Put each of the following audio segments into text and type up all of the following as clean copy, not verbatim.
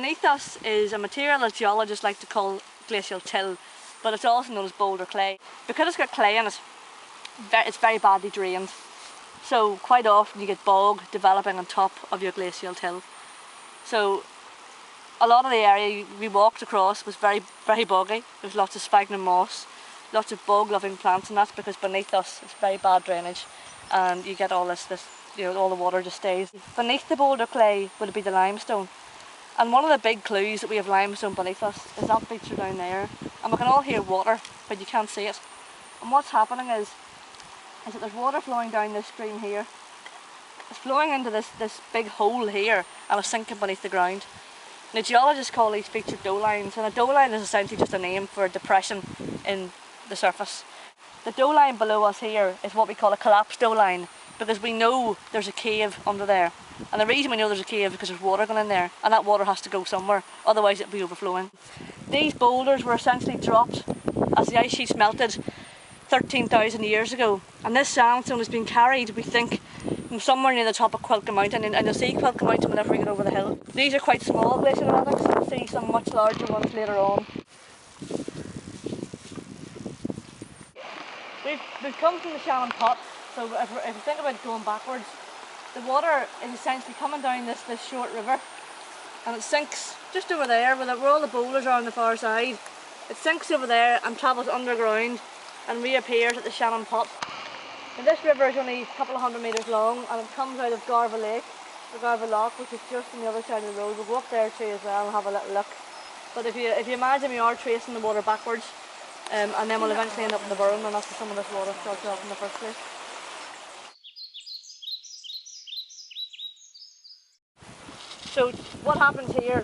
Beneath us is a material that geologists like to call glacial till, but it's also known as boulder clay. Because it's got clay in it, it's very badly drained. So quite often you get bog developing on top of your glacial till. So a lot of the area we walked across was very, very boggy. There's lots of sphagnum moss, lots of bog-loving plants, and that's because beneath us it's very bad drainage, and you get all this, all the water just stays. Beneath the boulder clay would be the limestone. And one of the big clues that we have limestone beneath us is that feature down there. And we can all hear water, but you can't see it. And what's happening is that there's water flowing down this stream here. It's flowing into this big hole here and it's sinking beneath the ground. Now geologists call these features dolines, and a doline is essentially just a name for a depression in the surface. The doline below us here is what we call a collapsed doline, because we know there's a cave under there. And the reason we know there's a cave is because there's water going in there, and that water has to go somewhere, otherwise it'll be overflowing. These boulders were essentially dropped as the ice sheets melted 13,000 years ago, and this sandstone has been carried, we think, from somewhere near the top of Culcaigh Mountain, and you'll see Culcaigh Mountain whenever we get over the hill. These are quite small glacial relics, and we'll see some much larger ones later on. We've come from the Shannon pot, so if we think about going backwards, the water is essentially coming down this short river, and it sinks just over there where all the boulders are on the far side. It sinks over there and travels underground and reappears at the Shannon pot. And this river is only a couple of 100 metres long, and it comes out of Garva Lake, or Garva Loch, which is just on the other side of the road. We'll go up there too as well and have a little look. But if you imagine we are tracing the water backwards, and then we'll eventually end up in the Burren, and that's where some of this water starts off in the first place. So what happens here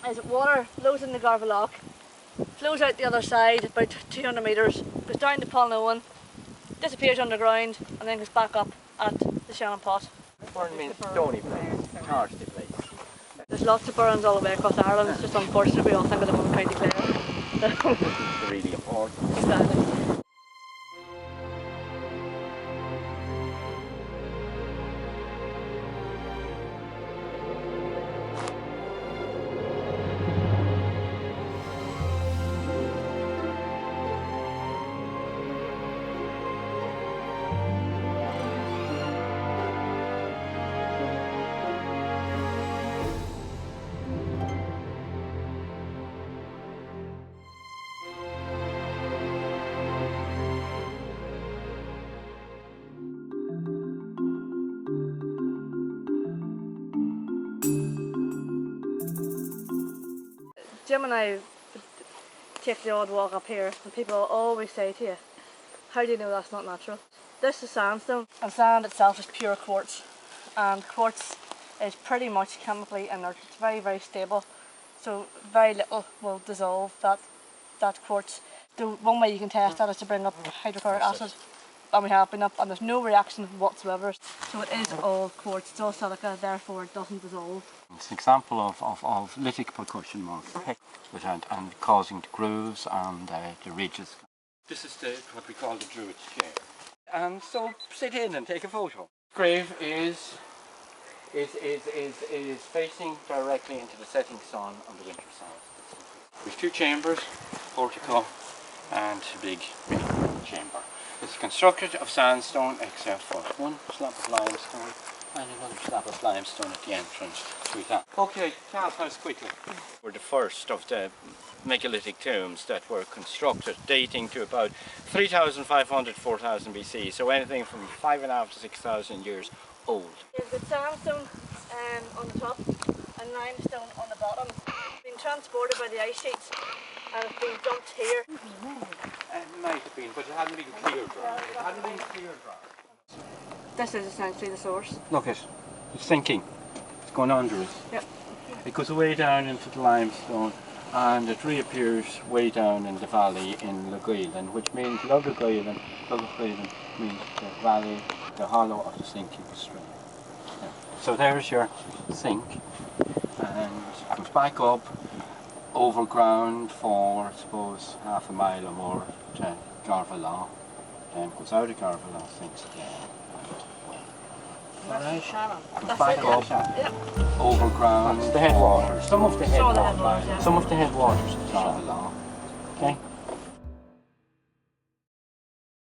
is that water flows in the Garva Loch, flows out the other side about 200 metres, goes down to Polnowan, disappears underground, and then goes back up at the Shannon pot. Burren means stony place, charged place. There's lots of burns all the way across Ireland. It's just unfortunate we all think of them on County Clare. It's really important. Exactly. Jim and I take the odd walk up here, and people always say to you, how do you know that's not natural? This is sandstone, and sand itself is pure quartz, and quartz is pretty much chemically inert. It's very, very stable, so very little will dissolve that quartz. The one way you can test that is to bring up hydrochloric acid, and we have been up, and there's no reaction whatsoever. So it is all quartz, it's all silica, therefore it doesn't dissolve. It's an example of lithic percussion marks and causing the grooves and the ridges. This is what we call the Druid's chair. And so sit in and take a photo. Grave is facing directly into the setting sun on the winter side. We've two chambers, portico and a big main chamber. It's constructed of sandstone except for one slab of limestone and another slab of limestone at the entrance to that. Okay, tell us quickly. We're the first of the megalithic tombs that were constructed, dating to about 3,500 to 4,000 BC, so anything from 5,500 to 6,000 years old. There's the sandstone on the top and limestone on the bottom. It's been transported by the ice sheets and it's been dumped here. It might have been, but it hadn't been cleared dry. This is essentially the source. Look it's sinking. It's going under it. Yep. It goes way down into the limestone and it reappears way down in the valley in Lugailin, which means Lugailin means the valley, the hollow of the sinking stream. Yeah. So there's your sink, and it comes back up over ground for I suppose half a mile or more to Garva Loch, then goes out of Garva Loch, sinks again. Alright. Shannon. That's Back it, up. Yep. Overground. The headwaters. Some of the Some of the headwaters. headwaters, yeah. Some of the headwaters of the Shannon. Okay.